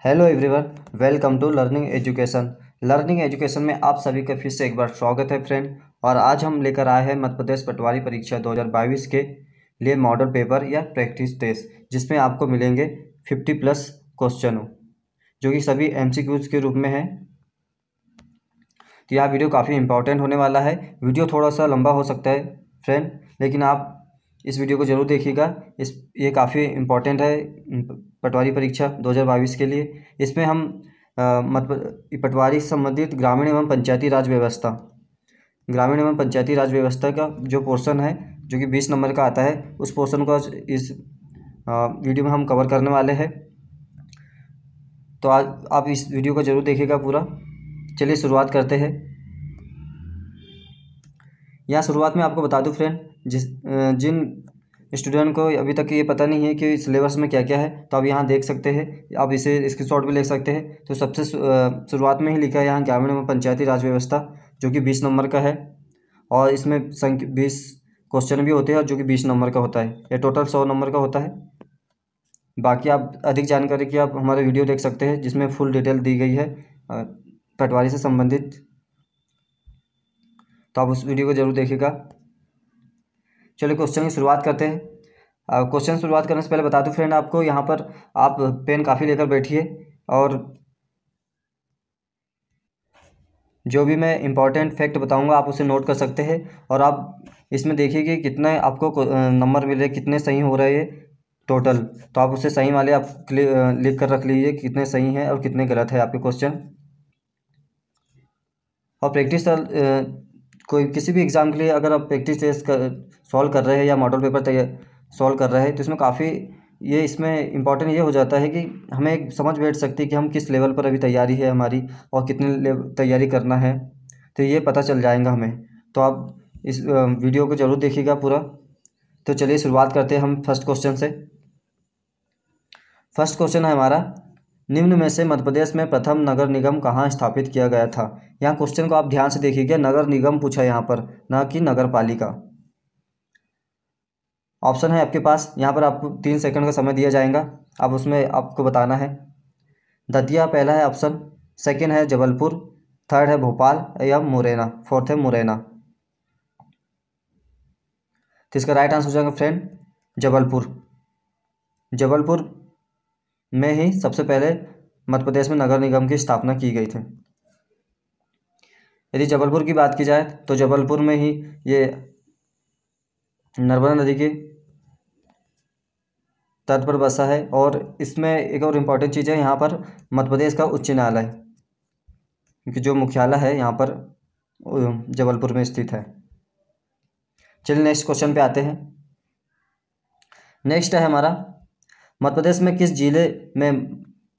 Hello everyone, welcome to learning education. Learning education में आप सभी का फिर से एक बार स्वागत है फ्रेंड। और आज हम लेकर आए हैं मध्य प्रदेश पटवारी परीक्षा 2022 के लिए मॉडल पेपर या प्रैक्टिस टेस्ट, जिसमें आपको मिलेंगे 50+ क्वेश्चन जो कि सभी MCQs के रूप में है। तो यह वीडियो काफ़ी इंपॉर्टेंट होने वाला है। वीडियो थोड़ा सा लंबा हो सकता है फ्रेंड, लेकिन आप इस वीडियो को ज़रूर देखिएगा। ये काफ़ी इम्पोर्टेंट है पटवारी परीक्षा 2022 के लिए। इसमें हम पटवारी से संबंधित ग्रामीण एवं पंचायती राज व्यवस्था का जो पोर्शन है, जो कि 20 नंबर का आता है, उस पोर्शन को इस वीडियो में हम कवर करने वाले हैं। तो आज आप इस वीडियो को ज़रूर देखिएगा पूरा। चलिए शुरुआत करते हैं। यहाँ शुरुआत में आपको बता दूं फ्रेंड, जिन स्टूडेंट को अभी तक ये पता नहीं है कि सिलेबस में क्या क्या है, तो आप यहाँ देख सकते हैं। आप इसे स्क्रीनशॉट भी ले सकते हैं। तो सबसे शुरुआत में ही लिखा है यहाँ ग्रामीण एवं पंचायती राज व्यवस्था, जो कि 20 नंबर का है। और इसमें 20 क्वेश्चन भी होते हैं, जो कि 20 नंबर का होता है। ये टोटल 100 नंबर का होता है। बाकी आप अधिक जानकारी की आप हमारे वीडियो देख सकते हैं, जिसमें फुल डिटेल दी गई है पटवारी से संबंधित। तो आप उस वीडियो को जरूर देखिएगा। चलिए क्वेश्चन की शुरुआत करते हैं। क्वेश्चन शुरुआत करने से पहले बता दूं फ्रेंड आपको, यहाँ पर आप पेन काफ़ी लेकर बैठिए और जो भी मैं इम्पॉर्टेंट फैक्ट बताऊंगा आप उसे नोट कर सकते हैं। और आप इसमें देखिए कि कितने आपको नंबर मिले, कितने सही हो रहे हैं टोटल। तो आप उसे सही वाले आप लिख कर रख लीजिए, कितने सही हैं और कितने गलत है आपके क्वेश्चन। और प्रैक्टिस कोई किसी भी एग्ज़ाम के लिए अगर आप प्रैक्टिस टेस्ट सॉल्व कर रहे हैं या मॉडल पेपर तैयार सॉल्व कर रहे हैं, तो इसमें काफ़ी इसमें इम्पॉर्टेंट ये हो जाता है कि हमें एक समझ बैठ सकती है कि हम किस लेवल पर अभी तैयारी है हमारी और कितनी तैयारी करना है। तो ये पता चल जाएगा हमें। तो आप इस वीडियो को ज़रूर देखिएगा पूरा। तो चलिए शुरुआत करते हैं हम फर्स्ट क्वेश्चन से। फर्स्ट क्वेश्चन है हमारा, निम्न में से मध्य प्रदेश में प्रथम नगर निगम कहाँ स्थापित किया गया था। यहाँ क्वेश्चन को आप ध्यान से देखिएगा, नगर निगम पूछा है यहाँ पर, ना कि नगर पालिका। ऑप्शन है आपके पास, यहाँ पर आपको 3 सेकंड का समय दिया जाएगा। अब उसमें आपको बताना है। दतिया पहला है ऑप्शन, सेकंड है जबलपुर, थर्ड है भोपाल या मुरैना, फोर्थ है मुरैना। तो इसका राइट आंसर हो जाएगा फ्रेंड जबलपुर। जबलपुर में ही सबसे पहले मध्य प्रदेश में नगर निगम की स्थापना की गई थी। यदि जबलपुर की बात की जाए तो जबलपुर में ही ये नर्मदा नदी के तट पर बसा है। और इसमें एक और इम्पॉर्टेंट चीज़ है, यहाँ पर मध्य प्रदेश का उच्च न्यायालय, क्योंकि जो मुख्यालय है यहाँ पर जबलपुर में स्थित है। चलिए नेक्स्ट क्वेश्चन पे आते हैं। नेक्स्ट है हमारा, मध्य प्रदेश में किस जिले में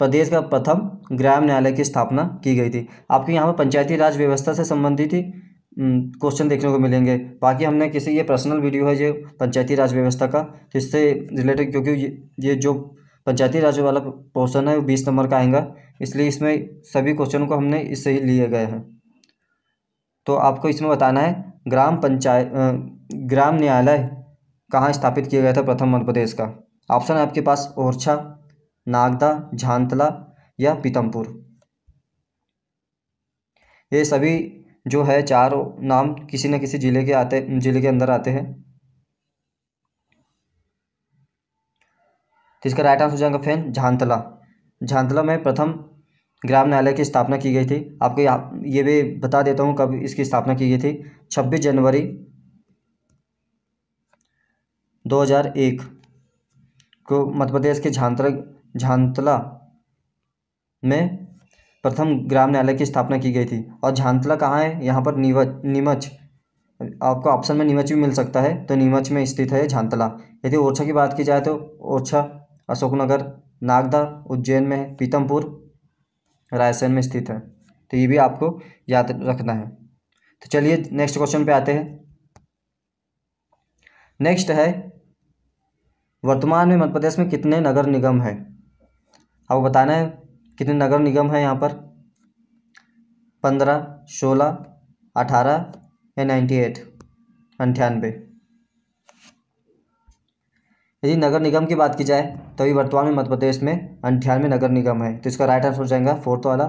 प्रदेश का प्रथम ग्राम न्यायालय की स्थापना की गई थी। आपको यहाँ पर पंचायती राज व्यवस्था से संबंधित ही क्वेश्चन देखने को मिलेंगे। बाकी हमने ये पर्सनल वीडियो है जो पंचायती राज व्यवस्था का, तो इससे रिलेटेड, क्योंकि ये जो पंचायती राज वाला पोर्शन है वो 20 नंबर का आएगा, इसलिए इसमें सभी क्वेश्चन को हमने इससे ही लिए गए हैं। तो आपको इसमें बताना है ग्राम न्यायालय कहाँ स्थापित किया गया था प्रथम मध्य प्रदेश का। ऑप्शन है आपके पास, ओरछा, नागदा, झांतला या पीतमपुर। ये सभी जो है चार नाम किसी न किसी जिले के अंदर आते हैं। तो इसका राइट आंसर हो जाएगा फ्रेंड झांतला। झांतला में प्रथम ग्राम न्यायालय की स्थापना की गई थी। आपको ये भी बता देता हूँ कब इसकी स्थापना की गई थी। 26 जनवरी 2001 को मध्य प्रदेश के झांतला में प्रथम ग्राम न्यायालय की स्थापना की गई थी। और झांतला कहाँ है, यहाँ पर नीमच, आपको ऑप्शन में नीमच भी मिल सकता है, तो नीमच में स्थित है झांतला। यदि ओरछा की बात की जाए तो ओरछा अशोकनगर, नागदा उज्जैन में है, पीतमपुर रायसेन में स्थित है। तो ये भी आपको याद रखना है। तो चलिए नेक्स्ट क्वेश्चन पे आते हैं। नेक्स्ट है, वर्तमान में मध्य प्रदेश में कितने नगर निगम है। आपको बताना है कितने नगर निगम है यहाँ पर, 15, 16, 18 या 98। यदि नगर निगम की बात की जाए तो अभी वर्तमान में मध्य प्रदेश में 98 नगर निगम है, तो इसका राइट आंसर हो जाएगा फोर्थ वाला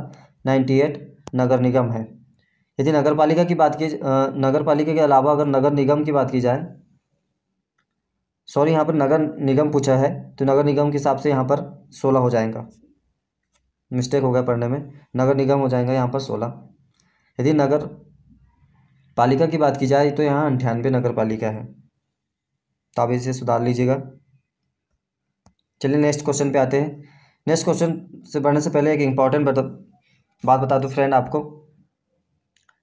98 नगर निगम है। यदि नगर पालिका की बात की नगर पालिका के अलावा अगर नगर निगम की बात की जाए, सॉरी यहाँ पर नगर निगम पूछा है, तो नगर निगम के हिसाब से यहाँ पर 16 हो जाएगा, मिस्टेक हो गया पढ़ने में, नगर निगम हो जाएगा यहाँ पर 16। यदि नगर पालिका की बात की जाए तो यहाँ 98 नगर पालिका है, तो आप इसे सुधार लीजिएगा। चलिए नेक्स्ट क्वेश्चन पे आते हैं। नेक्स्ट क्वेश्चन से बढ़ने से पहले एक इम्पॉर्टेंट बात बता दूँ फ्रेंड आपको,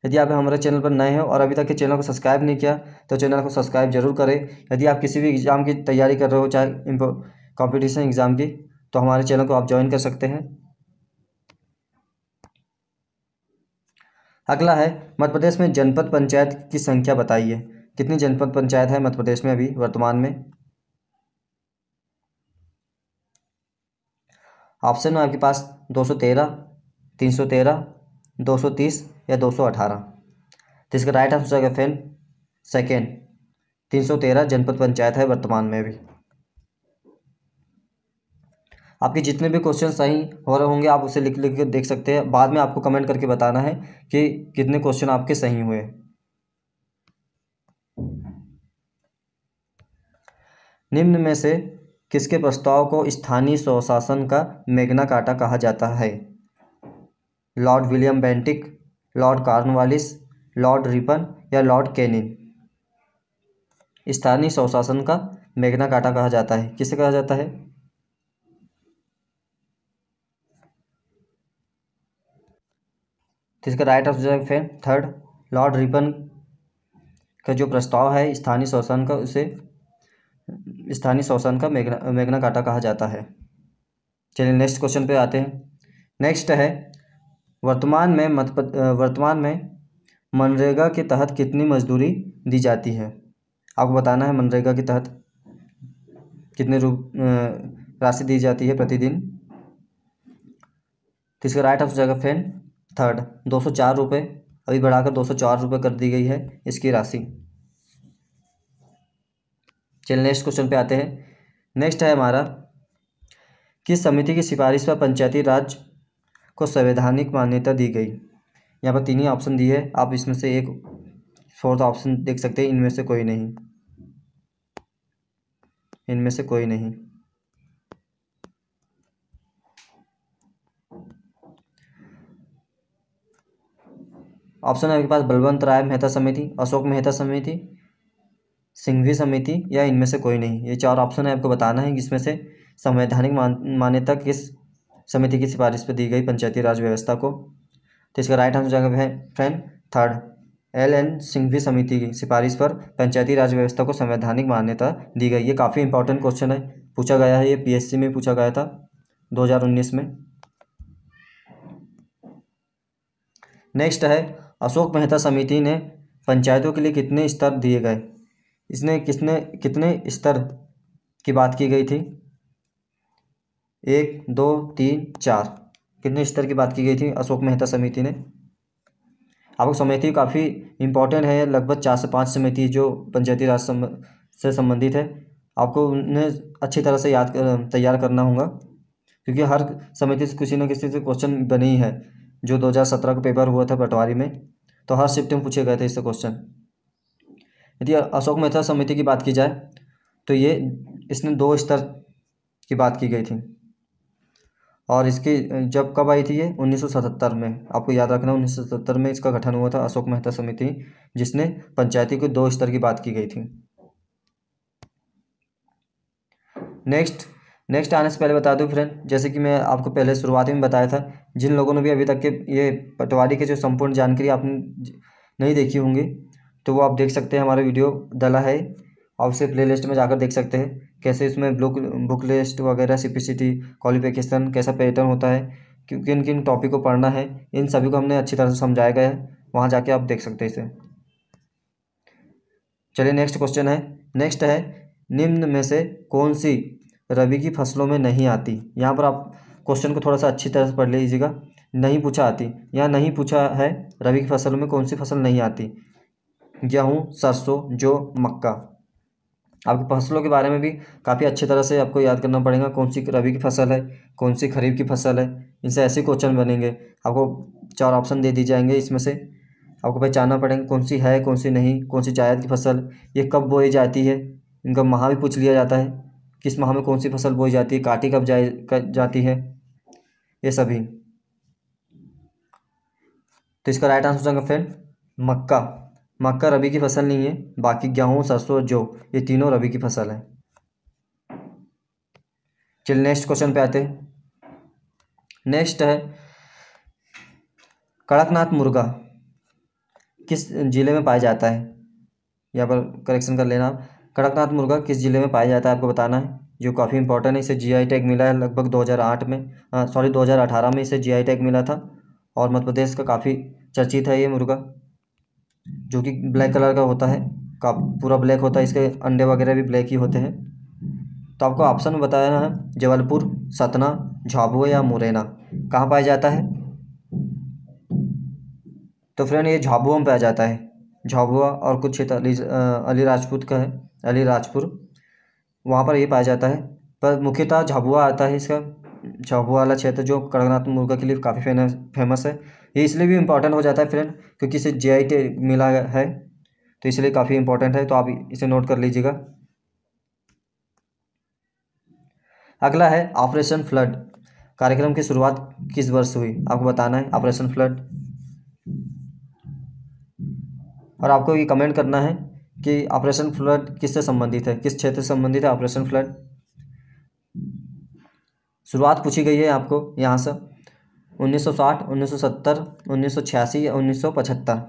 यदि आप हमारे चैनल पर नए हैं और अभी तक के चैनल को सब्सक्राइब नहीं किया तो चैनल को सब्सक्राइब जरूर करें। यदि आप किसी भी एग्ज़ाम की तैयारी कर रहे हो, चाहे कॉम्पिटिशन एग्ज़ाम की, तो हमारे चैनल को आप ज्वाइन कर सकते हैं। अगला है मध्य प्रदेश में जनपद पंचायत की संख्या बताइए। कितनी जनपद पंचायत है मध्य प्रदेश में अभी वर्तमान में? ऑप्शन है आपके पास 213, 313, 230 या 218। तो इसका राइट आंसर हो जाएगा फ्रेंड सेकेंड, 313 जनपद पंचायत है वर्तमान में भी। आपके जितने भी क्वेश्चन सही हो रहे होंगे आप उसे लिख के देख सकते हैं, बाद में आपको कमेंट करके बताना है कि कितने क्वेश्चन आपके सही हुए। निम्न में से किसके प्रस्ताव को स्थानीय स्वशासन का मैग्ना कार्टा कहा जाता है? Lord William Bentinck, Lord Cornwallis, Lord Ripon या लॉर्ड कैनिंग? स्थानीय स्वशासन का मैग्ना कार्टा कहा जाता है, किसे कहा जाता है? तो इसका राइट आंसर है थर्ड, लॉर्ड रिपन का जो प्रस्ताव है स्थानीय स्वशासन का, उसे स्थानीय स्वशासन का मैग्ना कार्टा कहा जाता है। चलिए नेक्स्ट क्वेश्चन पे आते हैं। नेक्स्ट है वर्तमान में मनरेगा के तहत कितनी मजदूरी दी जाती है? आपको बताना है मनरेगा के तहत कितने राशि दी जाती है प्रतिदिन। तो इसका राइट आंसर हो जाएगा फ्रेंड थर्ड, 204 रुपये, अभी बढ़ाकर 204 रुपये कर दी गई है इसकी राशि। चलिए नेक्स्ट क्वेश्चन पे आते हैं। नेक्स्ट है हमारा, किस समिति की सिफारिश पर पंचायती राज को संवैधानिक मान्यता दी गई? यहाँ पर तीन ही ऑप्शन दिए हैं, आप इसमें से एक फोर्थ ऑप्शन देख सकते हैं, इनमें से कोई नहीं, इनमें से कोई नहीं। ऑप्शन है आपके पास बलवंत राय मेहता समिति, अशोक मेहता समिति, सिंघवी समिति या इनमें से कोई नहीं। ये चार ऑप्शन है, आपको बताना है इसमें से संवैधानिक मान्यता किस समिति की सिफारिश पर दी गई पंचायती राज व्यवस्था को। तो इसका राइट आंसर हो जाएगा फ्रेंड थर्ड, LN सिंघवी समिति की सिफारिश पर पंचायती राज व्यवस्था को संवैधानिक मान्यता दी गई। ये काफ़ी इंपॉर्टेंट क्वेश्चन है, पूछा गया है, ये PSC में पूछा गया था 2019 में। नेक्स्ट है अशोक मेहता समिति ने पंचायतों के लिए कितने स्तर दिए गए? इसने कितने स्तर की बात की गई थी? 1, 2, 3, 4, कितने स्तर की बात की गई थी अशोक मेहता समिति ने? आपको समिति काफ़ी इंपॉर्टेंट है, लगभग 4 से 5 समिति जो पंचायती राज से संबंधित है, आपको उन्हें अच्छी तरह से तैयार करना होगा, क्योंकि हर समिति से किसी न किसी से क्वेश्चन बने ही है। जो 2017 का पेपर हुआ था पटवारी में, तो हर शिफ्ट में पूछे गए थे इससे क्वेश्चन। यदि अशोक मेहता समिति की बात की जाए तो इसने 2 स्तर की बात की गई थी, और इसकी जब कब आई थी ये 1977 में, आपको याद रखना 1977 में इसका गठन हुआ था अशोक मेहता समिति, जिसने पंचायती को 2 स्तर की बात की गई थी। नेक्स्ट आने से पहले बता दूं फ्रेंड, जैसे कि मैं आपको पहले शुरुआती में बताया था, जिन लोगों ने भी अभी तक के ये पटवारी के जो संपूर्ण जानकारी आपने नहीं देखी होंगी, तो वो आप देख सकते हैं, हमारा वीडियो डाला है, आप उसे प्ले लिस्ट में जाकर देख सकते हैं कैसे इसमें बुक लिस्ट वगैरह, CPCT क्वालिफिकेशन कैसा पैटर्न होता है, किन किन टॉपिक को पढ़ना है, इन सभी को हमने अच्छी तरह से समझाया गया है, वहाँ जाके आप देख सकते हैं इसे। चलिए नेक्स्ट क्वेश्चन है। नेक्स्ट है निम्न में से कौन सी रबी की फसलों में नहीं आती? यहाँ पर आप क्वेश्चन को थोड़ा सा अच्छी तरह से पढ़ लीजिएगा, नहीं पूछा आती, यहाँ नहीं पूछा है रबी की फसलों में कौन सी फसल नहीं आती। गेहूँ, सरसों, जौ, मक्का। आपकी फसलों के बारे में भी काफ़ी अच्छी तरह से आपको याद करना पड़ेगा, कौन सी रबी की फसल है, कौन सी खरीफ की फसल है। इनसे ऐसे क्वेश्चन बनेंगे। आपको 4 ऑप्शन दे दिए जाएंगे, इसमें से आपको पहचानना पड़ेगा कौन सी है, कौन सी नहीं, कौन सी जायद की फसल, ये कब बोई जाती है। इनका माह भी पूछ लिया जाता है, किस माह में कौन सी फसल बोई जाती है, काटी कब जाती है, ये सभी। तो इसका राइट आंसर हो जाएगा फ्रेंड मक्का। मक्का रबी की फसल नहीं है, बाकी गेहूँ, सरसों, जौ ये तीनों रबी की फसल है। चलिए नेक्स्ट क्वेश्चन पे आते हैं। नेक्स्ट है कड़कनाथ मुर्गा किस जिले में पाया जाता है। यहाँ पर करेक्शन कर लेना। कड़कनाथ मुर्गा किस जिले में पाया जाता है आपको बताना है, जो काफ़ी इंपॉर्टेंट है। इसे जीआई टैग मिला है लगभग 2008 में, 2018 में इसे जीआई टैग मिला था। और मध्य प्रदेश का काफ़ी चर्चित है ये मुर्गा, जो कि ब्लैक कलर का होता है, का पूरा ब्लैक होता है, इसके अंडे वगैरह भी ब्लैक ही होते हैं। तो आपको ऑप्शन में बताना है जबलपुर, सतना, झाबुआ या मुरैना कहाँ पाया जाता है। तो फ्रेंड ये झाबुआ में पाया जाता है। झाबुआ और कुछ क्षेत्र अलीराजपुर का है, अलीराजपुर, वहाँ पर ये पाया जाता है। पर मुख्यतः झाबुआ आता है इसका, झाबुआ वाला क्षेत्र जो कड़कनाथ मुर्गा के लिए काफ़ी फेमस है। ये इसलिए भी इम्पॉर्टेंट हो जाता है फ्रेंड क्योंकि इसे जीआई टैग मिला है, तो इसलिए काफ़ी इंपॉर्टेंट है। तो आप इसे नोट कर लीजिएगा। अगला है ऑपरेशन फ्लड कार्यक्रम की शुरुआत किस वर्ष हुई, आपको बताना है ऑपरेशन फ्लड। और आपको ये कमेंट करना है कि ऑपरेशन फ्लड किससे संबंधित है, किस क्षेत्र से संबंधित है ऑपरेशन फ्लड। शुरुआत पूछी गई है आपको यहाँ से 1960, 1970, 1986 या 1975।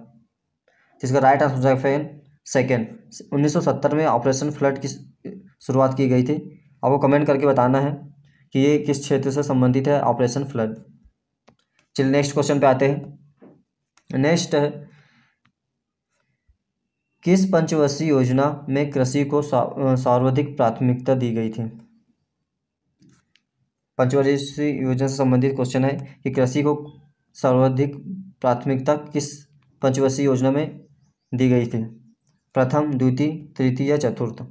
जिसका राइट आंसर है फ्रेंड सेकेंड, 1970 में ऑपरेशन फ्लड की शुरुआत की गई थी। आपको कमेंट करके बताना है कि ये किस क्षेत्र से संबंधित है ऑपरेशन फ्लड। चलिए नेक्स्ट क्वेश्चन पे आते हैं। नेक्स्ट है किस पंचवर्षीय योजना में कृषि को सर्वाधिक प्राथमिकता दी गई थी। पंचवर्षीय योजना से संबंधित क्वेश्चन है कि कृषि को सर्वाधिक प्राथमिकता किस पंचवर्षीय योजना में दी गई थी, प्रथम, द्वितीय, तृतीय या चतुर्थ। तो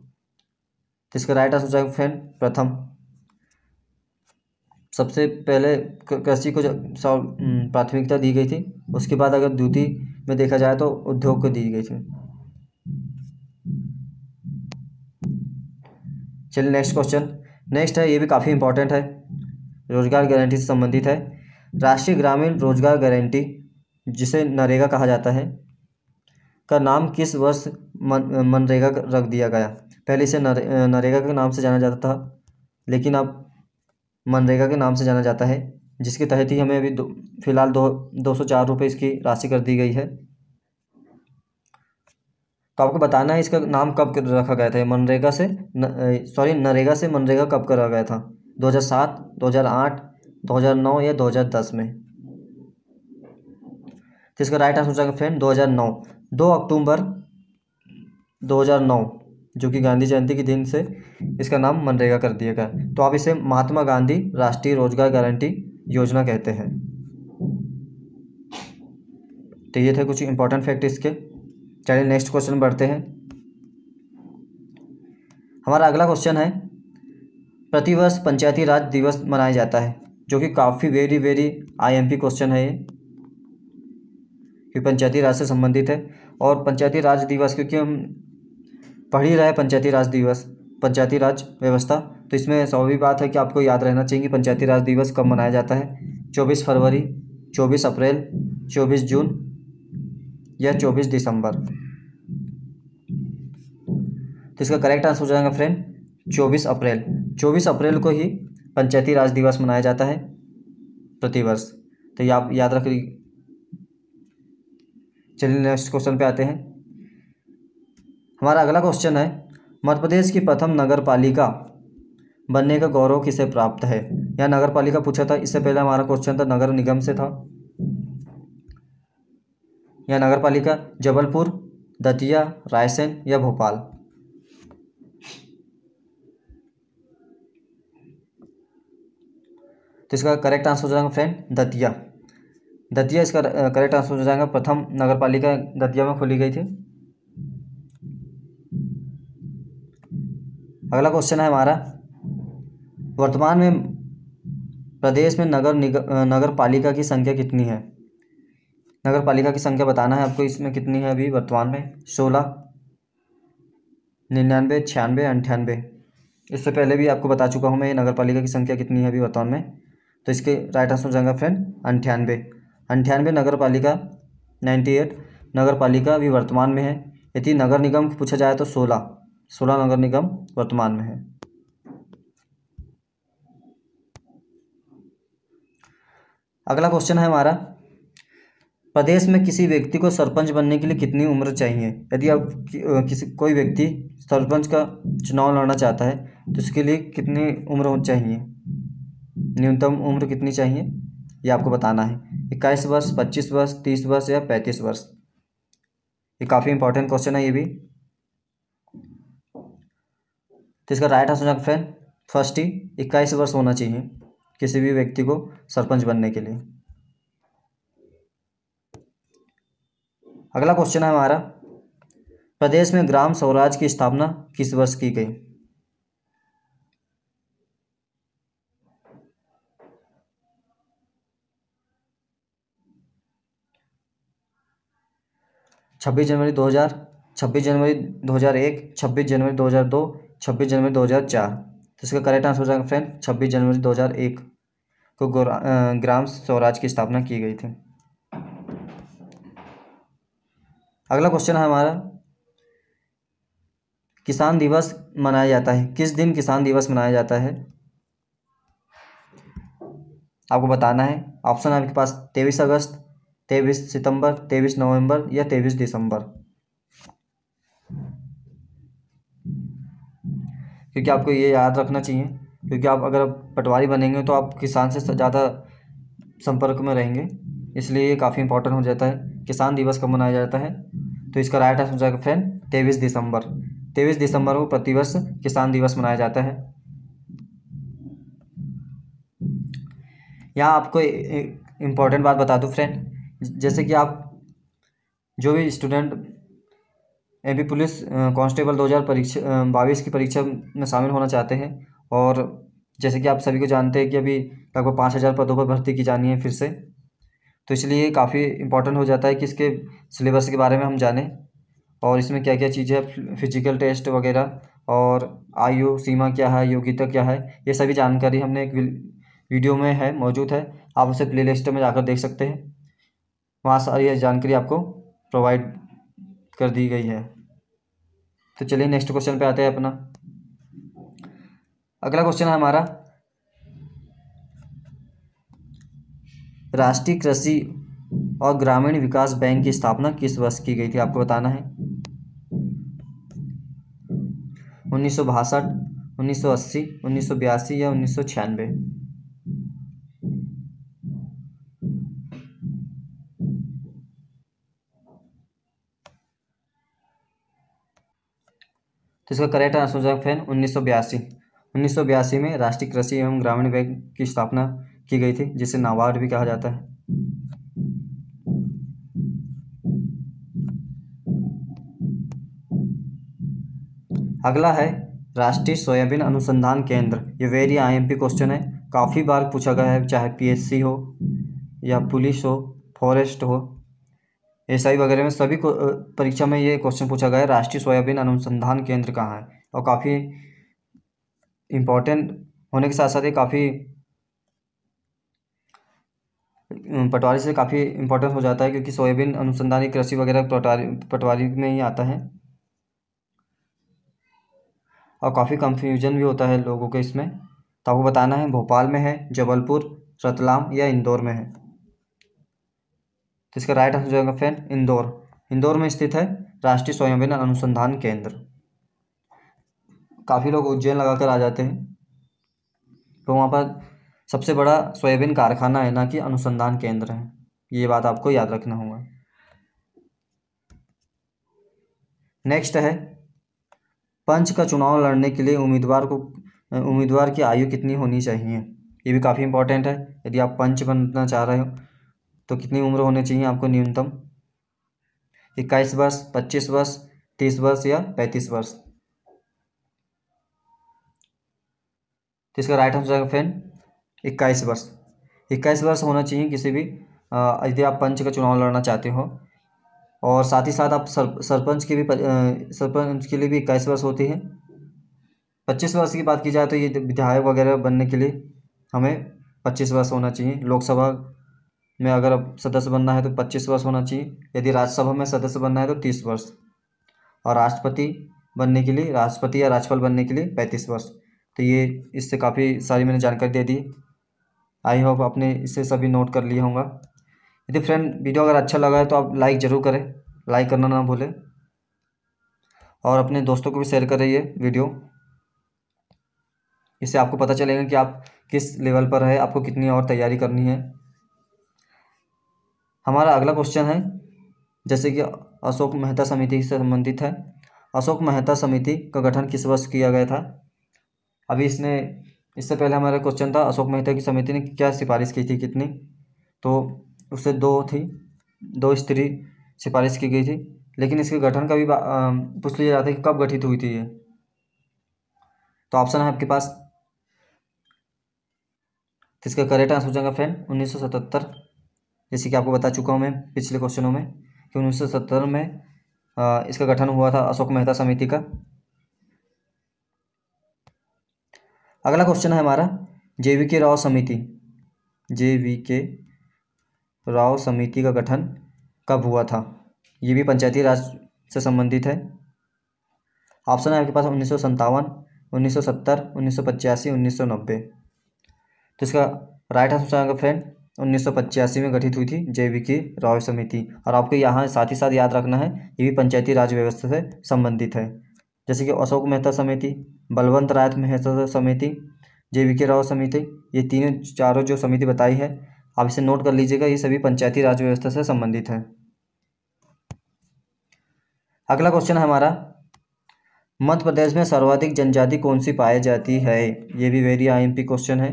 इसका राइट आंसर है फ्रेंड प्रथम। सबसे पहले कृषि को प्राथमिकता दी गई थी, उसके बाद अगर द्वितीय में देखा जाए तो उद्योग को दी गई थी। चलिए नेक्स्ट क्वेश्चन। नेक्स्ट है, ये भी काफ़ी इंपॉर्टेंट है, रोजगार गारंटी से संबंधित है। राष्ट्रीय ग्रामीण रोजगार गारंटी जिसे नरेगा कहा जाता है का नाम किस वर्ष मनरेगा रख दिया गया। पहले इसे नरेगा के नाम से जाना जाता था, लेकिन अब मनरेगा के नाम से जाना जाता है, जिसके तहत ही हमें अभी फिलहाल 204 रुपये इसकी राशि कर दी गई है। तो आपको बताना है इसका नाम कब रखा गया था, मनरेगा से नरेगा से मनरेगा कब करा गया था, 2007, 2008, 2009 या 2010 में। तो इसका राइट आंसर हो जाएगा फ्रेंड 2009, 2 अक्टूबर 2009, जो कि गांधी जयंती के दिन से इसका नाम मनरेगा कर दिया गया। तो आप इसे महात्मा गांधी राष्ट्रीय रोजगार गारंटी योजना कहते हैं। तो ये थे कुछ इंपॉर्टेंट फैक्ट इसके। चलिए नेक्स्ट क्वेश्चन बढ़ते हैं। हमारा अगला क्वेश्चन है, प्रतिवर्ष पंचायती राज दिवस मनाया जाता है, जो कि काफ़ी वेरी आईएमपी क्वेश्चन है ये, कि पंचायती राज से संबंधित है। और पंचायती राज दिवस क्योंकि हम पढ़ ही रहे हैं पंचायती राज दिवस, पंचायती राज व्यवस्था, तो इसमें स्वाभाविक बात है कि आपको याद रहना चाहिए कि पंचायती राज दिवस कब मनाया जाता है, 24 फरवरी, 24 अप्रैल, 24 जून या 24 दिसंबर। तो इसका करेक्ट आंसर हो जाएगा फ्रेंड 24 अप्रैल। 24 अप्रैल को ही पंचायती राज दिवस मनाया जाता है प्रतिवर्ष। तो ये आप याद रख लीजिए। चलिए नेक्स्ट क्वेश्चन पे आते हैं। हमारा अगला क्वेश्चन है, मध्य प्रदेश की प्रथम नगर पालिका बनने का गौरव किसे प्राप्त है। या नगर पालिका पूछा था, इससे पहले हमारा क्वेश्चन था नगर निगम से था। या नगर पालिका जबलपुर, दतिया, रायसेन या भोपाल। तो इसका करेक्ट आंसर हो जाएगा फ्रेंड दतिया। दतिया इसका करेक्ट आंसर हो जाएगा। प्रथम नगर पालिका दतिया में खोली गई थी। अगला क्वेश्चन है हमारा, वर्तमान में प्रदेश में नगर पालिका की संख्या कितनी है? नगर पालिका की संख्या बताना है आपको। इसमें कितनी है अभी वर्तमान में? 16, 99, 96, 98। इससे पहले भी आपको बता चुका हूँ मैं नगर पालिका की संख्या कितनी है अभी वर्तमान में। तो इसके राइट आंसर हो जाएगा फ्रेंड 98। 98 नगर पालिका, 98 नगर पालिका अभी वर्तमान में है। यदि नगर निगम पूछा जाए तो 16 नगर निगम वर्तमान में है। अगला क्वेश्चन है हमारा, प्रदेश में किसी व्यक्ति को सरपंच बनने के लिए कितनी उम्र चाहिए? यदि आप कोई व्यक्ति सरपंच का चुनाव लड़ना चाहता है तो उसके लिए कितनी उम्र होनी चाहिए? न्यूनतम उम्र कितनी चाहिए ये आपको बताना है। 21 वर्ष, 25 वर्ष, 30 वर्ष या 35 वर्ष। ये काफ़ी इंपॉर्टेंट क्वेश्चन है ये भी। तो इसका राइट आंसर फ्रेंड फर्स्ट ही 21 वर्ष होना चाहिए किसी भी व्यक्ति को सरपंच बनने के लिए। अगला क्वेश्चन है हमारा, प्रदेश में ग्राम स्वराज की स्थापना किस वर्ष की गई? छब्बीस जनवरी 2000, 26 जनवरी 2001, 26 जनवरी 2002, 26 जनवरी 2004। तो इसका करेक्ट आंसर हो जाएगा फ्रेंड 26 जनवरी 2001 को ग्राम स्वराज की स्थापना की गई थी। अगला क्वेश्चन है हमारा, किसान दिवस मनाया जाता है किस दिन? किसान दिवस मनाया जाता है आपको बताना है। ऑप्शन है आपके पास 23 अगस्त, 23 सितंबर, 23 नवंबर या 23 दिसंबर। क्योंकि आपको ये याद रखना चाहिए, क्योंकि आप अगर पटवारी बनेंगे तो आप किसान से ज़्यादा संपर्क में रहेंगे, इसलिए ये काफ़ी इंपॉर्टेंट हो जाता है। किसान दिवस कब मनाया जाता है? तो इसका राइट आंसर हो जाएगा फ्रेंड 23 दिसंबर। 23 दिसंबर को प्रतिवर्ष किसान दिवस मनाया जाता है। यहाँ आपको इम्पोर्टेंट बात बता दूँ फ्रेंड, जैसे कि आप जो भी स्टूडेंट एमपी पुलिस कांस्टेबल 2022 की परीक्षा में शामिल होना चाहते हैं, और जैसे कि आप सभी को जानते हैं कि अभी लगभग 5000 पदों पर भर्ती की जानी है फिर से, तो इसलिए काफ़ी इम्पोर्टेंट हो जाता है कि इसके सिलेबस के बारे में हम जानें और इसमें क्या क्या चीज़ें है, फिजिकल टेस्ट वगैरह, और आयु सीमा क्या है, योग्यता क्या है, ये सभी जानकारी हमने एक वीडियो में है मौजूद है। आप उसे प्ले लिस्ट में जाकर देख सकते हैं, वहाँ सारी ये जानकारी आपको प्रोवाइड कर दी गई है। तो चलिए नेक्स्ट क्वेश्चन पे आते हैं अपना। अगला क्वेश्चन है हमारा, राष्ट्रीय कृषि और ग्रामीण विकास बैंक की स्थापना किस वर्ष की गई थी? आपको बताना है। 1962, 1980, 1982 या 1996। तो इसका करेक्ट आंसर हो जाएगा फ्रेंड 1982। 1982 में राष्ट्रीय कृषि एवं ग्रामीण बैंक की स्थापना की गई थी, जिसे नाबार्ड भी कहा जाता है। अगला है राष्ट्रीय सोयाबीन अनुसंधान केंद्र। ये वेरी आईएमपी क्वेश्चन है, काफ़ी बार पूछा गया है, चाहे पीएससी हो या पुलिस हो, फॉरेस्ट हो, एसआई वगैरह में सभी को परीक्षा में ये क्वेश्चन पूछा गया है, राष्ट्रीय सोयाबीन अनुसंधान केंद्र कहाँ है। और काफ़ी इम्पोर्टेंट होने के साथ साथ ये काफ़ी पटवारी से काफ़ी इम्पोर्टेंट हो जाता है, क्योंकि सोयाबीन अनुसंधान कृषि वगैरह पटवारी में ही आता है, और काफ़ी कंफ्यूजन भी होता है लोगों के इसमें। तो आपको बताना है भोपाल में है, जबलपुर, रतलाम या इंदौर में है। तो इसका राइट आंसर हो जाएगा फ्रेंड इंदौर। इंदौर में स्थित है राष्ट्रीय सोयाबीन अनुसंधान केंद्र। काफ़ी लोग उज्जैन लगा कर आ जाते हैं, तो वहाँ पर सबसे बड़ा सोयाबीन कारखाना है, ना कि अनुसंधान केंद्र है। ये बात आपको याद रखना होगा। नेक्स्ट है, पंच का चुनाव लड़ने के लिए उम्मीदवार की आयु कितनी होनी चाहिए? ये भी काफ़ी इंपॉर्टेंट है। यदि आप पंच बनना चाह रहे हो तो कितनी उम्र होनी चाहिए आपको न्यूनतम? 21 वर्ष, 25 वर्ष, 30 वर्ष या 35 वर्ष। तो इसका राइट आंसर हो जाएगा फ्रेंड 21 वर्ष। 21 वर्ष होना चाहिए किसी भी यदि आप पंच का चुनाव लड़ना चाहते हो। और साथ ही साथ आप सरपंच के भी सरपंच के लिए भी 21 वर्ष होती है। 25 वर्ष की बात की जाए तो ये विधायक वगैरह बनने के लिए हमें 25 वर्ष होना चाहिए। लोकसभा में अगर अब सदस्य बनना है तो 25 वर्ष होना चाहिए। यदि राज्यसभा में सदस्य बनना है तो 30 वर्ष। और राष्ट्रपति बनने के लिए, राष्ट्रपति या राज्यपाल बनने के लिए 35 वर्ष। तो ये इससे काफ़ी सारी मैंने जानकारी दे दी। आई होप आपने इससे सभी नोट कर लिया होगा। यदि फ्रेंड वीडियो अगर अच्छा लगा है तो आप लाइक ज़रूर करें, लाइक करना ना भूलें। और अपने दोस्तों को भी शेयर करें ये वीडियो। इससे आपको पता चलेगा कि आप किस लेवल पर है, आपको कितनी और तैयारी करनी है। हमारा अगला क्वेश्चन है जैसे कि अशोक मेहता समिति से संबंधित है। अशोक मेहता समिति का गठन किस वर्ष किया गया था? अभी इससे पहले हमारा क्वेश्चन था अशोक मेहता की समिति ने क्या सिफारिश की थी, कितनी, तो उससे 2 स्त्री सिफारिश की गई थी। लेकिन इसके गठन का भी पूछ लिया जाता है कि कब गठित हुई थी ये। तो ऑप्शन है आपके पास, तो इसका करेक्ट आंसर हो जाएगा फ्रेंड 1977। जैसे कि आपको बता चुका हूँ मैं पिछले क्वेश्चनों में कि 1970 में इसका गठन हुआ था अशोक मेहता समिति का। अगला क्वेश्चन है हमारा JVK राव समिति। JVK राव समिति का गठन कब हुआ था? ये भी पंचायती राज से संबंधित है। ऑप्शन है आपके पास 1957, 1970, 1985, 1990। तो इसका राइट आंसर आएगा फ्रेंड 1985 में गठित हुई थी JVK राव समिति। और आपको यहाँ साथ ही साथ याद रखना है ये भी पंचायती राज व्यवस्था से संबंधित है। जैसे कि अशोक मेहता समिति, बलवंत राय मेहता समिति, JVK राव समिति, ये तीनों चारों जो समिति बताई है आप इसे नोट कर लीजिएगा, ये सभी पंचायती राज व्यवस्था से संबंधित है। अगला क्वेश्चन है हमारा मध्य प्रदेश में सर्वाधिक जनजाति कौन सी पाई जाती है? ये भी वेरी IMP क्वेश्चन है।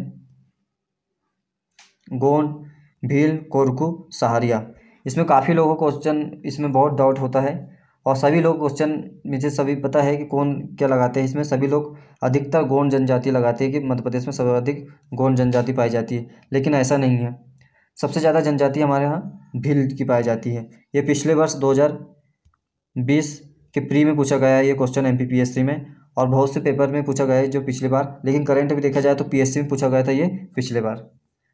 गोंड, भील, कोरकू, सहारिया। इसमें काफ़ी लोगों को क्वेश्चन इसमें बहुत डाउट होता है और सभी लोग क्वेश्चन मुझे सभी पता है कि कौन क्या लगाते हैं। इसमें सभी लोग अधिकतर गोंड जनजाति लगाते हैं कि मध्य प्रदेश में सर्वाधिक गोंड जनजाति पाई जाती है, लेकिन ऐसा नहीं है। सबसे ज़्यादा जनजाति हमारे यहाँ भील की पाई जाती है। ये पिछले वर्ष 2020 के प्री में पूछा गया है ये क्वेश्चन MPPSC में, और बहुत से पेपर में पूछा गया है जो पिछली बार, लेकिन करंट भी देखा जाए तो PSC में पूछा गया था ये पिछले बार।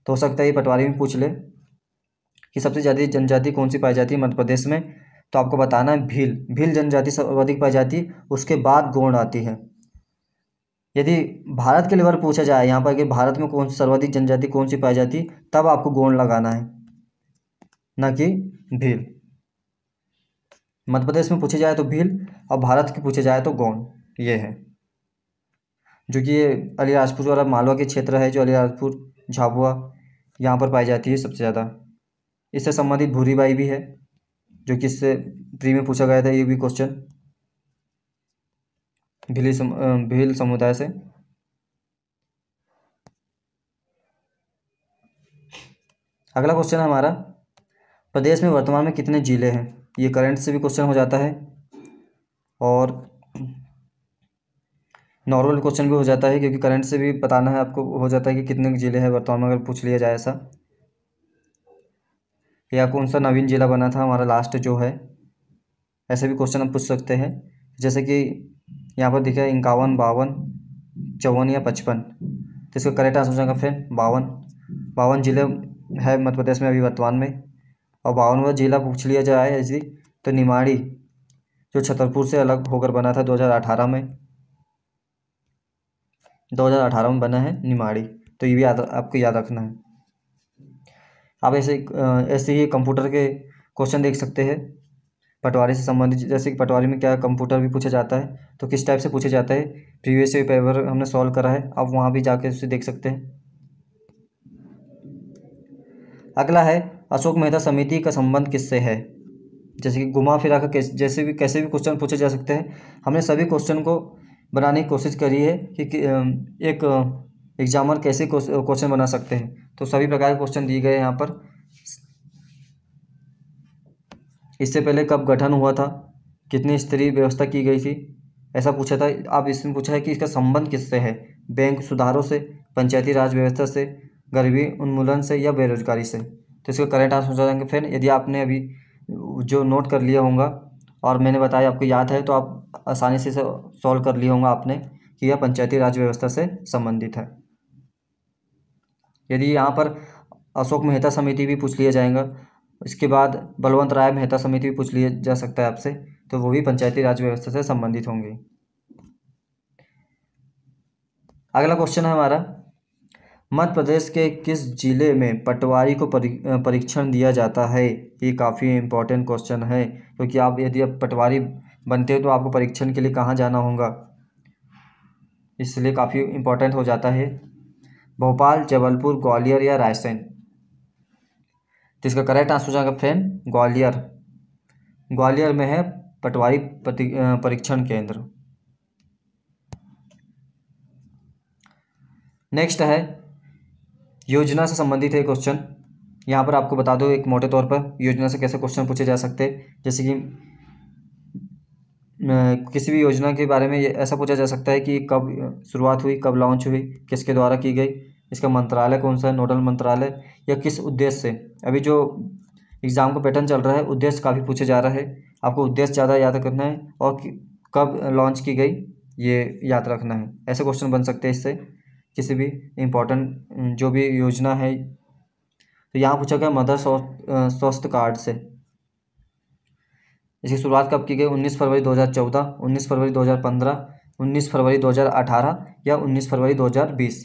तो हो सकता है ये पटवारी में पूछ ले कि सबसे ज़्यादा जनजाति कौन सी पाई जाती है मध्य प्रदेश में। तो आपको बताना है भील जनजाति सर्वाधिक पाई जाती है, उसके बाद गोंड आती है। यदि भारत के लेवल पूछा जाए यहाँ पर कि भारत में कौन सी सर्वाधिक जनजाति कौन सी पाई जाती, तब आपको गोंड लगाना है, ना कि भील। मध्य प्रदेश में पूछे जाए तो भील और भारत के पूछे जाए तो गोंड, ये है। जो कि ये अलीराजपुर और मालवा के क्षेत्र है, जो अलीराजपुर, झाबुआ यहाँ पर पाई जाती है सबसे ज़्यादा। इससे संबंधित भूरीबाई भी है जो कि इससे प्री में पूछा गया था ये भी क्वेश्चन भील समुदाय से। अगला क्वेश्चन है हमारा प्रदेश में वर्तमान में कितने जिले हैं? ये करंट से भी क्वेश्चन हो जाता है और नॉर्मल क्वेश्चन भी हो जाता है, क्योंकि करंट से भी बताना है आपको, हो जाता है कि कितने जिले हैं वर्तमान में अगर पूछ लिया जाए ऐसा, या कौन सा नवीन जिला बना था हमारा लास्ट जो है, ऐसे भी क्वेश्चन हम पूछ सकते हैं। जैसे कि यहाँ पर दिखा है 51, 52, 54 या 55। तो इसका करेक्ट आंसर हो जाएगा फ्रेंड 52 जिले है मध्य प्रदेश में अभी वर्तमान में। और 52वां जिला पूछ लिया जाए ऐसी तो निमाड़ी, जो छतरपुर से अलग होकर बना था 2018 में, 2018 में बना है निमाड़ी। तो ये भी आपको याद रखना है। आप ऐसे ही कंप्यूटर के क्वेश्चन देख सकते हैं पटवारी से संबंधित। जैसे कि पटवारी में क्या कंप्यूटर भी पूछा जाता है, तो किस टाइप से पूछे जाता है, प्रीवियस ईयर पेपर हमने सॉल्व करा है, आप वहाँ भी जाके उसे देख सकते हैं। अगला है अशोक मेहता समिति का संबंध किससे है? जैसे कि घुमा फिरा कर कैसे भी क्वेश्चन पूछे जा सकते हैं। हमने सभी क्वेश्चन को बनाने की कोशिश करी है कि एक एग्जामर कैसे क्वेश्चन बना सकते हैं। तो सभी प्रकार के क्वेश्चन दिए गए हैं यहाँ पर। इससे पहले कब गठन हुआ था, कितनी स्तरीय व्यवस्था की गई थी, ऐसा पूछा था। अब इसमें पूछा है कि इसका संबंध किससे है, बैंक सुधारों से, पंचायती राज व्यवस्था से, गरीबी उन्मूलन से या बेरोजगारी से। तो इसका करेक्ट आंसर हो जाएंगे फ्रेंड। यदि आपने अभी जो नोट कर लिया होगा और मैंने बताया आपको याद है, तो आप आसानी से सॉल्व कर लिया होगा आपने कि यह पंचायती राज व्यवस्था से संबंधित है। यदि यहाँ पर अशोक मेहता समिति भी पूछ लिया जाएगा, इसके बाद बलवंत राय मेहता समिति भी पूछ लिया जा सकता है आपसे, तो वो भी पंचायती राज व्यवस्था से संबंधित होंगे। अगला क्वेश्चन है हमारा, मध्य प्रदेश के किस जिले में पटवारी को परीक्षण दिया जाता है। ये काफ़ी इम्पोर्टेंट क्वेश्चन है, क्योंकि आप यदि आप पटवारी बनते हो तो आपको परीक्षण के लिए कहाँ जाना होगा, इसलिए काफ़ी इम्पोर्टेंट हो जाता है। भोपाल, जबलपुर, ग्वालियर या रायसेन। तो इसका करेक्ट आंसर हो जाएगा फ्रेंड ग्वालियर। ग्वालियर में है पटवारी परीक्षण केंद्र। नेक्स्ट है योजना से संबंधित है क्वेश्चन। यहाँ पर आपको बता दो एक मोटे तौर पर योजना से कैसे क्वेश्चन पूछे जा सकते हैं। जैसे कि किसी भी योजना के बारे में ऐसा पूछा जा सकता है कि कब शुरुआत हुई, कब लॉन्च हुई, किसके द्वारा की गई, इसका मंत्रालय कौन सा है, नोडल मंत्रालय, या किस उद्देश्य से। अभी जो एग्ज़ाम का पैटर्न चल रहा है, उद्देश्य काफ़ी पूछे जा रहा है, आपको उद्देश्य ज़्यादा याद करना है और कब लॉन्च की गई ये याद रखना है। ऐसे क्वेश्चन बन सकते हैं इससे किसी भी इम्पोर्टेंट जो भी योजना है। तो यहाँ पूछा गया मदर स्वास्थ्य कार्ड से इसकी शुरुआत कब की गई, 19 फरवरी 2014, 19 फरवरी 2015, 19 फरवरी 2018 या 19 फरवरी 2020।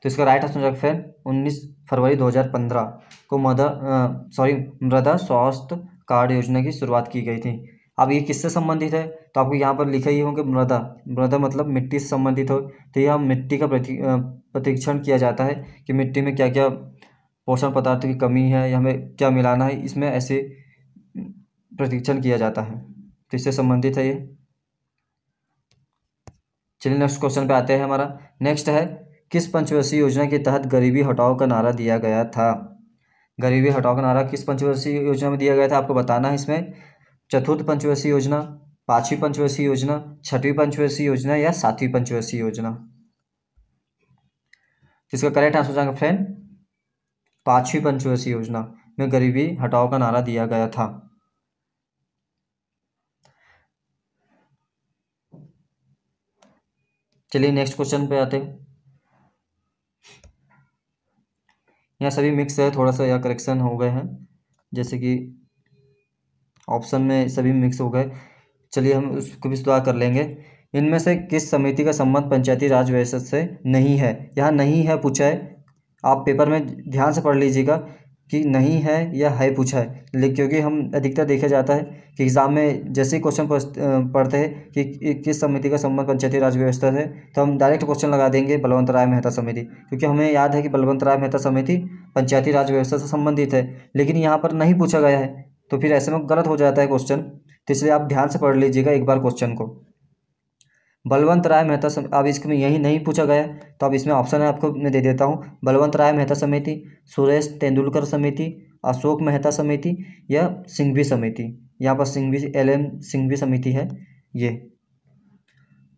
तो इसका राइट आंसर है फ्रेंड 19 फरवरी 2015 को मृदा स्वास्थ्य कार्ड योजना की शुरुआत की गई थी। अब ये किससे संबंधित है, तो आपको यहाँ पर लिखा ही होगा मृदा मतलब मिट्टी से संबंधित हो। तो यह मिट्टी का परीक्षण किया जाता है कि मिट्टी में क्या क्या पोषण पदार्थों की कमी है या हमें क्या मिलाना है, इसमें ऐसे परीक्षण किया जाता है। तो इससे संबंधित है ये। चलिए नेक्स्ट क्वेश्चन पे आते हैं हमारा। नेक्स्ट है किस पंचवर्षीय योजना के तहत गरीबी हटाओ का नारा दिया गया था। गरीबी हटाओ का नारा किस पंचवर्षीय योजना में दिया गया था, आपको बताना है। इसमें चतुर्थ पंचवर्षीय योजना, पांचवी पंचवर्षीय योजना, छठवीं पंचवर्षीय योजना या सातवीं पंचवर्षीय योजना। इसका करेक्ट आंसर हो जाएगा फ्रेंड पांचवी पंचवर्षीय योजना में गरीबी हटाओ का नारा दिया गया था। चलिए नेक्स्ट क्वेश्चन पे आते हैं। यहाँ सभी मिक्स है, थोड़ा सा यहाँ करेक्शन हो गए हैं, जैसे कि ऑप्शन में सभी मिक्स हो गए। चलिए हम उसको भी सुधार कर लेंगे। इनमें से किस समिति का संबंध पंचायती राज व्यवस्था से नहीं है। यहाँ नहीं है पूछा है, आप पेपर में ध्यान से पढ़ लीजिएगा कि नहीं है या है पूछा है। लेकिन क्योंकि हम अधिकतर देखा जाता है कि एग्ज़ाम में जैसे ही क्वेश्चन पढ़ते हैं कि किस समिति का संबंध पंचायती राज व्यवस्था से, तो हम डायरेक्ट क्वेश्चन लगा देंगे बलवंत राय मेहता समिति, क्योंकि हमें याद है कि बलवंत राय मेहता समिति पंचायती राज व्यवस्था से संबंधित है। लेकिन यहाँ पर नहीं पूछा गया है, तो फिर ऐसे में गलत हो जाता है क्वेश्चन। तो इसलिए आप ध्यान से पढ़ लीजिएगा एक बार क्वेश्चन को। बलवंत राय मेहता अब इसमें यही नहीं पूछा गया, तो अब इसमें ऑप्शन है आपको मैं दे देता हूँ। बलवंत राय मेहता समिति, सुरेश तेंदुलकर समिति, अशोक मेहता समिति या सिंघवी समिति। यहाँ पर सिंघवी LM सिंघवी समिति है ये।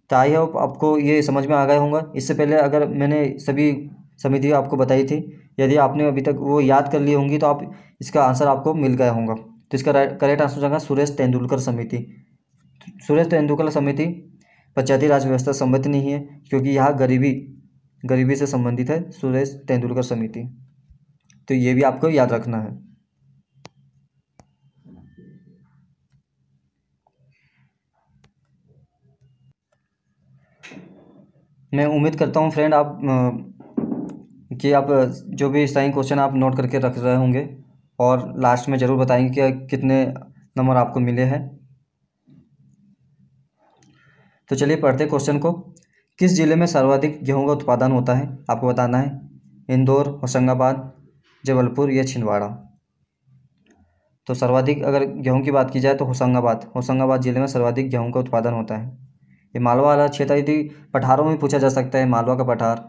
तो आई होप आपको ये समझ में आ गया होगा। इससे पहले अगर मैंने सभी समिति आपको बताई थी, यदि आपने अभी तक वो याद कर ली होंगी तो आप इसका आंसर आपको मिल गया होगा। तो इसका करेक्ट आंसर हो जाएगा सुरेश तेंदुलकर समिति। सुरेश तेंदुलकर समिति पंचायती राज व्यवस्था संबंधित नहीं है, क्योंकि यहाँ गरीबी से संबंधित है सुरेश तेंदुलकर समिति। तो ये भी आपको याद रखना है। मैं उम्मीद करता हूँ फ्रेंड आप कि आप जो भी सही क्वेश्चन आप नोट करके रख रहे होंगे और लास्ट में ज़रूर बताएंगे कि कितने नंबर आपको मिले हैं। तो चलिए पढ़ते क्वेश्चन को। किस जिले में सर्वाधिक गेहूं का उत्पादन होता है, आपको बताना है। इंदौर, होशंगाबाद, जबलपुर या छिंदवाड़ा। तो सर्वाधिक अगर गेहूं की बात की जाए तो होशंगाबाद जिले में सर्वाधिक गेहूं का उत्पादन होता है। ये मालवा वाला क्षेत्र यदि पठारों में पूछा जा सकता है, मालवा का पठार,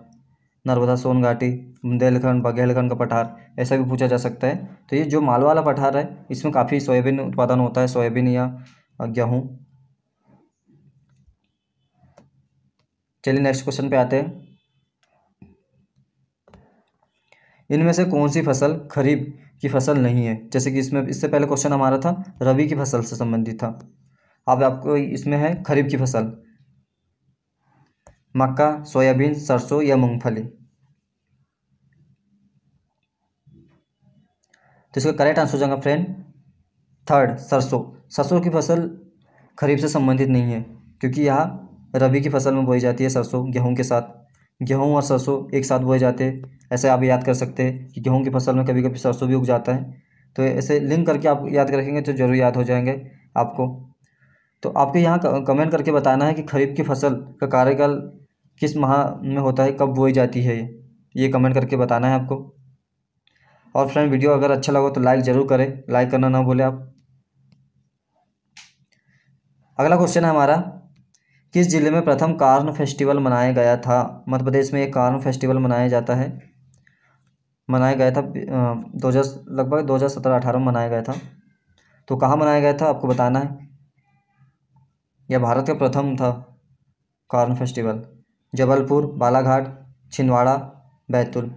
नर्मदा सोन घाटी, बुंदेलखंड, बघेलखंड का पठार, ऐसा भी पूछा जा सकता है। तो ये जो मालवा वाला पठार है इसमें काफ़ी सोयाबीन उत्पादन होता है, सोयाबीन या गेहूँ। चलिए नेक्स्ट क्वेश्चन पे आते हैं। इनमें से कौन सी फसल खरीफ की फसल नहीं है? जैसे कि इसमें इससे पहले क्वेश्चन हमारा था रबी की फसल से संबंधित था। अब आपको इसमें है खरीफ की फसल, मक्का, सोयाबीन, सरसों या मूंगफली। तो इसका करेक्ट आंसर हो जाएगा फ्रेंड थर्ड, सरसों। सरसों की फसल खरीफ से संबंधित नहीं है, क्योंकि यहाँ रबी की फसल में बोई जाती है सरसों गेहूं के साथ। गेहूं और सरसों एक साथ बोए जाते हैं। ऐसे आप याद कर सकते हैं कि गेहूं की फसल में कभी कभी सरसों भी उग जाता है। तो ऐसे लिंक करके आप याद रखेंगे तो ज़रूर याद हो जाएंगे आपको। तो आपको यहाँ कमेंट करके बताना है कि खरीफ की फसल का कार्यकाल किस माह में होता है, कब बोई जाती है, ये कमेंट करके बताना है आपको। और फ्रेंड वीडियो अगर अच्छा लगा तो लाइक ज़रूर करें, लाइक करना ना भूलें आप। अगला क्वेश्चन है हमारा, किस जिले में प्रथम कार्न फेस्टिवल मनाया गया था? मध्य प्रदेश में एक कार्न फेस्टिवल मनाया जाता है, मनाया गया था 2000 लगभग 2017-18 में मनाया गया था। तो कहाँ मनाया गया था आपको बताना है। यह भारत का प्रथम था कार्न फेस्टिवल। जबलपुर, बालाघाट, छिंदवाड़ा, बैतूल।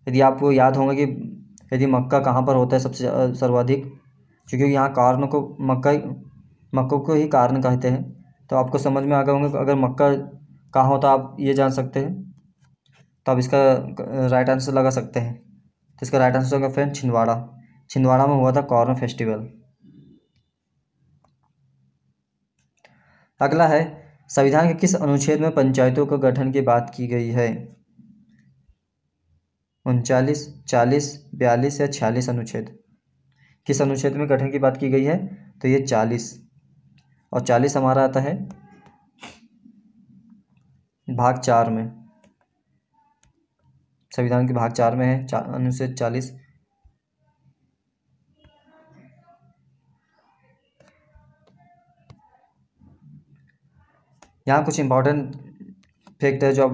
यदि आपको याद होगा कि यदि मक्का कहाँ पर होता है सबसे सर्वाधिक, क्योंकि यहाँ कार्न को मक्कों को ही कार्न कहते हैं। तो आपको समझ में आ गए होंगे अगर मक्का कहाँ होता आप ये जान सकते हैं, तो आप इसका राइट आंसर लगा सकते हैं। तो इसका राइट आंसर होगा फ्रेंड छिंदवाड़ा। छिंदवाड़ा में हुआ था कार्न फेस्टिवल। अगला है, संविधान के किस अनुच्छेद में पंचायतों का गठन की बात की गई है? 39, 40, 42 या 46 अनुच्छेद। किस अनुच्छेद में गठन की बात की गई है? तो ये 40, और 40 हमारा आता है भाग 4 में। संविधान के भाग 4 में है अनुच्छेद 40। यहाँ कुछ इंपॉर्टेंट फैक्ट है जो आप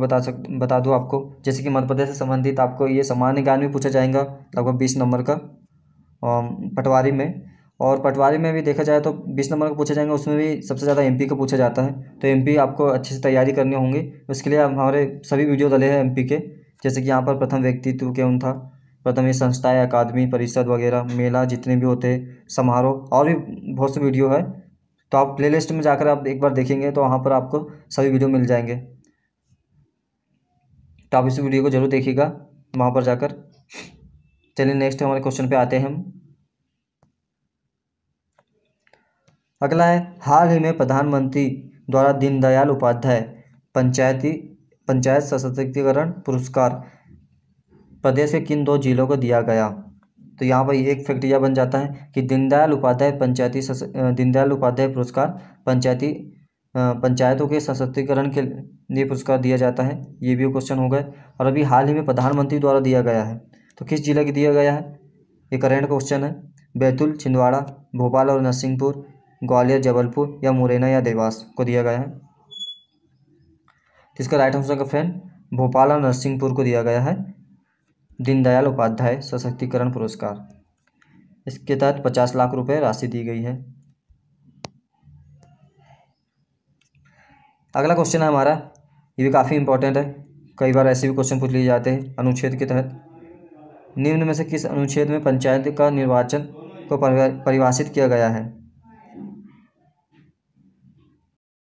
बता दूँ आपको। जैसे कि मध्य प्रदेश से संबंधित आपको ये सामान्य ज्ञान भी पूछा जाएगा लगभग 20 नंबर का पटवारी में। और पटवारी में भी देखा जाए तो 20 नंबर का पूछा जाएगा, उसमें भी सबसे ज़्यादा एमपी का पूछा जाता है। तो एमपी आपको अच्छे से तैयारी करनी होंगी। उसके लिए हमारे सभी वीडियो डले हैं एमपी के। जैसे कि यहाँ पर प्रथम व्यक्तित्व कौन था, प्रथम ये संस्थाएँ, अकादमी, परिषद वगैरह, मेला जितने भी होते हैं, समारोह, और भी बहुत से वीडियो है। तो आप प्लेलिस्ट में जाकर आप एक बार देखेंगे तो वहाँ पर आपको सभी वीडियो मिल जाएंगे। तो आप इस वीडियो को जरूर देखिएगा वहाँ पर जाकर। चलिए नेक्स्ट हमारे क्वेश्चन पे आते हैं हम। अगला है, हाल ही में प्रधानमंत्री द्वारा दीनदयाल उपाध्याय पंचायत सशक्तिकरण पुरस्कार प्रदेश के किन 2 जिलों को दिया गया? तो यहाँ पर एक फैक्ट यह बन जाता है कि दीनदयाल उपाध्याय पुरस्कार पंचायतों के सशक्तिकरण के लिए पुरस्कार दिया जाता है। ये भी क्वेश्चन हो गए। और अभी हाल ही में प्रधानमंत्री द्वारा दिया गया है, तो किस जिले को दिया गया है? ये करेंट क्वेश्चन है। बैतूल, छिंदवाड़ा, भोपाल और नरसिंहपुर, ग्वालियर, जबलपुर या मुरैना या देवास को दिया गया है। तो इसका राइट आंसर का फ्रेंड भोपाल और नरसिंहपुर को दिया गया है दीनदयाल उपाध्याय सशक्तिकरण पुरस्कार। इसके तहत 50 लाख रुपए राशि दी गई है। अगला क्वेश्चन है हमारा, ये भी काफ़ी इंपॉर्टेंट है, कई बार ऐसे भी क्वेश्चन पूछ लिए जाते हैं अनुच्छेद के तहत। निम्न में से किस अनुच्छेद में पंचायत का निर्वाचन को परिभाषित किया गया है?